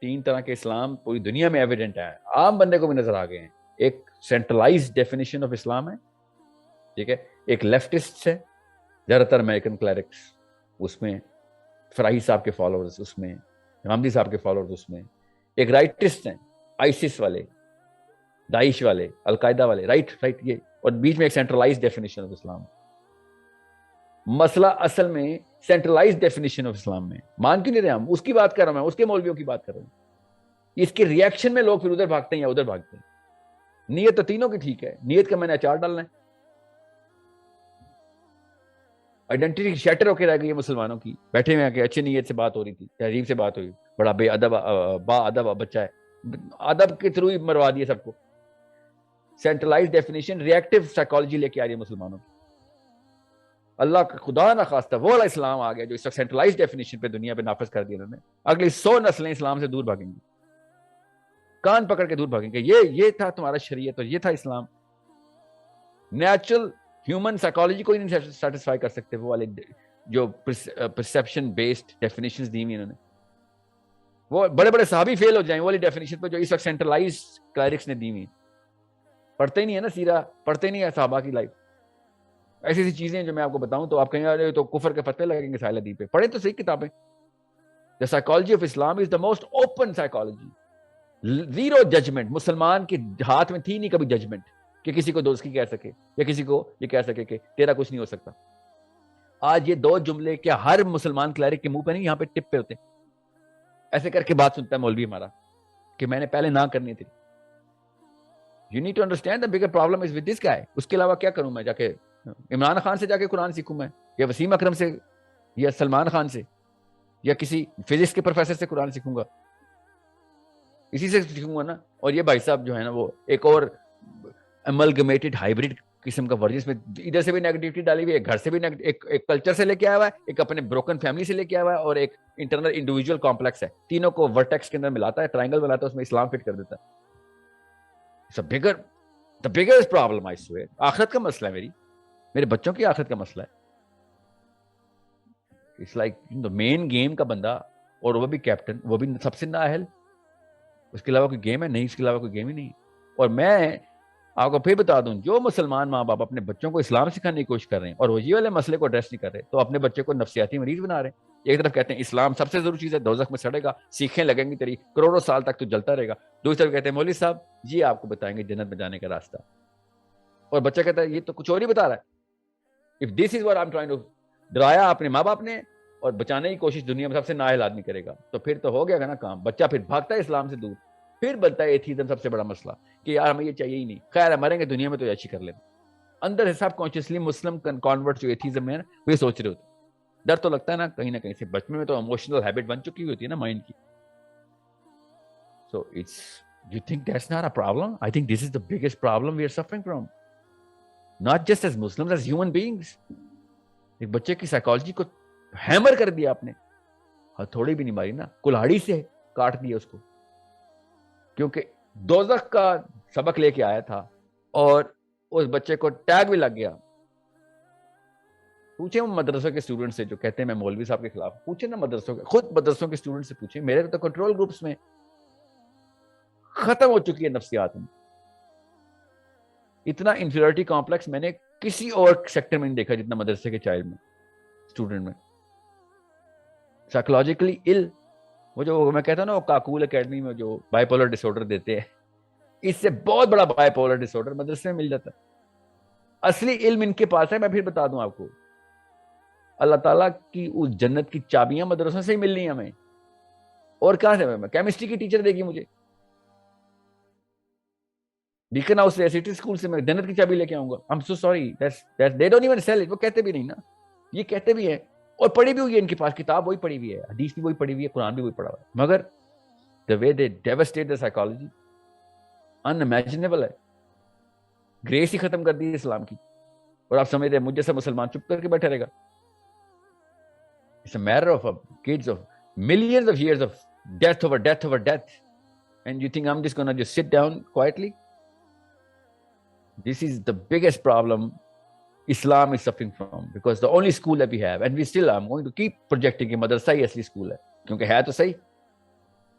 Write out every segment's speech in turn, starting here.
3 طرح کے اسلام پوری دنیا میں ایویڈنٹ ہے, عام بندے کو بھی نظر آ گئے ہیں. ایک سینٹرلائزڈ ڈیفینیشن آف اسلام ہے, ٹھیک ہے, ایک لیفٹسٹ ہے, زیادہ تر امریکن کلیرکس اس میں, فراہی صاحب کے فالوورز اس میں, غامدی صاحب کے فالوورز اس میں, ایک رائٹسٹ ہیں, آئسس والے, داعش والے, القاعدہ والے, رائٹ, یہ, اور بیچ میں ایک سینٹرلائزڈ ڈیفینیشن آف اسلام. مسئلہ اصل میں سینٹرلائزڈ ڈیفینیشن آف اسلام میں مان کیوں نہیں رہے ہم؟ اس کی بات کر رہا ہوں میں, اس کے مولویوں کی بات کر رہا ہوں. اس کے ریئیکشن میں لوگ پھر ادھر بھاگتے ہیں یا ادھر بھاگتے ہیں. نیت تو تینوں کی ٹھیک ہے, نیت کا میں نے اچار ڈالنا ہے. آئیڈینٹی شیٹر ہو کے رہ گئی ہے مسلمانوں کی, بیٹھے ہوئے ہیں کہ اچھی نیت سے بات ہو رہی تھی, تہذیب سے بات ہوئی, بڑا بے ادب با ادب بچہ ہے, ادب کے تھرو ہی مروا دیا سب کو. سینٹرلائز ڈیفینیشن ریئیکٹیو سائیکالوجی لے کے آ رہی ہے مسلمانوں کی. اللہ کا خدا نہ خواستہ وہ والا اسلام آ گیا جو اس وقت سینٹرلائز ڈیفینیشن پہ دنیا پہ نافذ کر دیا انہوں نے. اگلی 100 نسلیں اسلام سے دور بھاگیں گی, کان پکڑ کے دور بھاگیں گے. یہ تھا تمہارا شریعت اور یہ تھا اسلام. نیچرل ہیومن سائیکالوجی کو ہی نہیں سیٹسفائی کر سکتے وہ والے جو پرسیپشن بیسڈ ڈیفینیشنز دی ہوئی انہوں نے. وہ بڑے بڑے صحابی فیل ہو جائیں وہ والی ڈیفینیشن پہ جو اس وقت سینٹرلائز کلائرکس نے دی ہوئی. پڑھتے ہی نہیں ہے نا سیرہ, پڑھتے نہیں ہے صحابہ کی لائف. ایسی ایسی چیزیں جو میں آپ کو بتاؤں تو آپ کہیں گے تو کفر کے فتوے لگیں گے ساحل ادیب پہ. پڑھیں تو صحیح کتابیں. The psychology of Islam is the most open psychology. Zero judgement. مسلمان کے ہاتھ میں تھی نہیں کبھی ججمنٹ کہ کسی کو دوست کی کہہ سکے یا کسی کو یہ کہہ سکے کہ تیرا کچھ نہیں ہو سکتا. آج یہ 2 جملے کیا ہر مسلمان کلیرک کے منہ پہ نہیں, یہاں پہ ٹپ پہ ہوتے ہیں, ایسے کر کے بات سنتا ہے مولوی ہمارا کہ میں نے پہلے نہ کرنی تھی. You need to understand the bigger problem is with this guy. اس کے علاوہ کیا کروں میں؟ جا کے عمران خان سے جا کے قرآن سیکھوں میں, یا وسیم اکرم سے, یا سلمان خان سے, یا کسی فزکس کے پروفیسر سے قرآن سیکھوں گا؟ اسی سے سیکھوں گا نا. اور یہ بھائی صاحب جو ہے نا وہ ایک اور املگمیٹڈ ہائیبریڈ قسم کا ورزن میں ادھر سے بھی نیگیٹیوٹی ڈالی ہوئی ہے, گھر سے بھی ایک کلچر سے لے کے آیا ہوا ہے, ایک اپنے بروکن فیملی سے لے کے آیا ہوا ہے, اور ایک انٹرنل انڈیویجول کمپلیکس ہے. تینوں کو ورٹیکس کے اندر ملاتا ہے, ٹرائنگل بناتا ہے, اس میں اسلام فٹ کر دیتا ہے. The biggest problem I swear. آخرت کا مسئلہ ہے, میرے بچوں کی آخرت کا مسئلہ ہے. It's like the main game کا بندہ, اور وہ بھی کیپٹن, وہ بھی سب سے نااہل. اس کے علاوہ کوئی گیم ہے نہیں, اس کے علاوہ کوئی گیم ہی نہیں. اور میں آپ کو پھر بتا دوں, جو مسلمان ماں باپ اپنے بچوں کو اسلام سکھانے کی کوشش کر رہے ہیں اور وہ یہ والے مسئلے کو ایڈریس نہیں کر رہے, تو اپنے بچے کو نفسیاتی مریض بنا رہے ہیں. ایک طرف کہتے ہیں اسلام سب سے ضروری چیز ہے, دوزخ میں سڑے گا, سیکھیں لگیں گی تیری, کروڑوں سال تک تو جلتا رہے گا. دوسری طرف کہتے ہیں مولوی صاحب جی آپ کو بتائیں گے جنت میں جانے کا راستہ, اور بچہ کہتا ہے یہ تو کچھ اور ہی بتا رہا ہے. If this is what I'm trying to, ڈرایا اپنے ماں باپ نے, اور بچانے کی کوشش دنیا میں سب سے نااہل آدمی کرے گا, تو پھر تو ہو گیا نا کام. بچہ پھر بھاگتا ہے اسلام سے دور, پھر بنتا ہے ایتھیزم سب سے بڑا مسئلہ کہ یار ہمیں یہ چاہیے ہی نہیں, خیر ہے مریں گے دنیا میں تو اچھی کر لیتے. اندر سے سب کانشیسلی مسلم کنورٹ جو ایتھیزم میں ہے نا وہ یہ سوچ رہے ہوتے. ڈر تو لگتا ہے نا کہیں سے, بچپن میں تو ایموشنل ہیبٹ بن چکی ہوتی ہے نا مائنڈ کی. So it's, you think that's not a problem? I think this is the biggest problem we are suffering from. Not just as Muslims, as human beings. ایک بچے کی سائیکالوجی کو ہیمر کر دیا آپ نے, تھوڑی بھی نہیں ماری نا, کلہاڑی سے کاٹ دیا اس کو, کیونکہ دوزخ کا سبق لے کے آیا تھا اور اس بچے کو ٹیگ بھی لگ گیا. پوچھیں وہ مدرسوں کے اسٹوڈنٹ سے جو کہتے ہیں میں مولوی صاحب کے خلاف, پوچھیں نا مدرسوں کے, خود مدرسوں کے اسٹوڈنٹ سے پوچھیں. میرے تو کنٹرول گروپس میں ختم ہو چکی ہے نفسیات میں. اتنا انفیریٹی کمپلیکس میں نے کسی اور سیکٹر میں نہیں دیکھا جتنا مدرسے کے چائلڈ میں, اسٹوڈنٹ میں. سائیکولوجیکلی ال, وہ جو میں کہتا ہوں نا وہ کاکول اکیڈمی میں جو بائی پولر ڈس آرڈر دیتے ہیں, اس سے بہت بڑا بائی پولر ڈس آرڈر مدرسے میں مل جاتا ہے. اصلی علم ان کے پاس ہے. میں پھر بتا دوں آپ کو, اللہ تعالیٰ کی اس جنت کی چابیاں مدرسوں سے ہی ملنی ہیں ہمیں, اور کہاں سے؟ میں کیمسٹری کی ٹیچر دے گی مجھے, بیکن ہاؤس ریسیٹی اسکول سے میں جنت کی چابی لے کے آؤں گا. I'm so sorry, they don't even sell it. وہ کہتے بھی نہیں نا, یہ کہتے بھی ہیں اور پڑھی بھی ہوئی ہے ان کے پاس, کتاب وہی پڑھی ہوئی ہے, حدیث بھی وہی پڑھی ہوئی ہے, قرآن بھی وہی پڑھا ہوا ہے, مگر the way they devastate the psychology unimaginable ہے. گریس ہی ختم کر دی اسلام کی, اور آپ سمجھ رہے ہیں مجھ جیسا مسلمان چپ کر کے بیٹھے رہے گا؟ It's a matter of kids of millions of years of death over death over death, and you think I'm just gonna just sit down quietly? This is the biggest problem Islam is suffering from, because the only school that we have, and I'm going to keep projecting کہ مدرسہ ہی اصلی school ہے, کیونکہ ہے تو صحیح.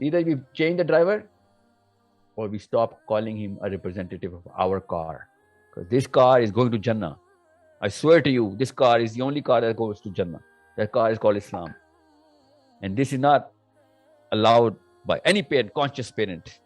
Either we change the driver or we stop calling him a representative of our car, because this car is going to Jannah. I swear to you, this car is the only car that goes to Jannah. That car is called Islam, and this is not allowed by any parent, conscious parent.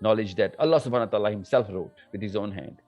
knowledge that Allah subhanahu wa ta'ala himself wrote with his own hand.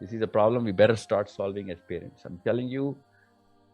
This is a problem we better start solving as parents. I'm telling you,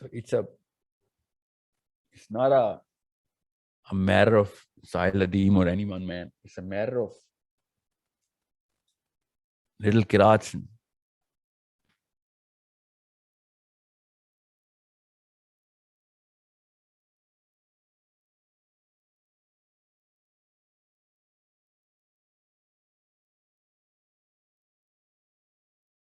So it's not a matter of Sahil Adim or any one man. It's a matter of little qirats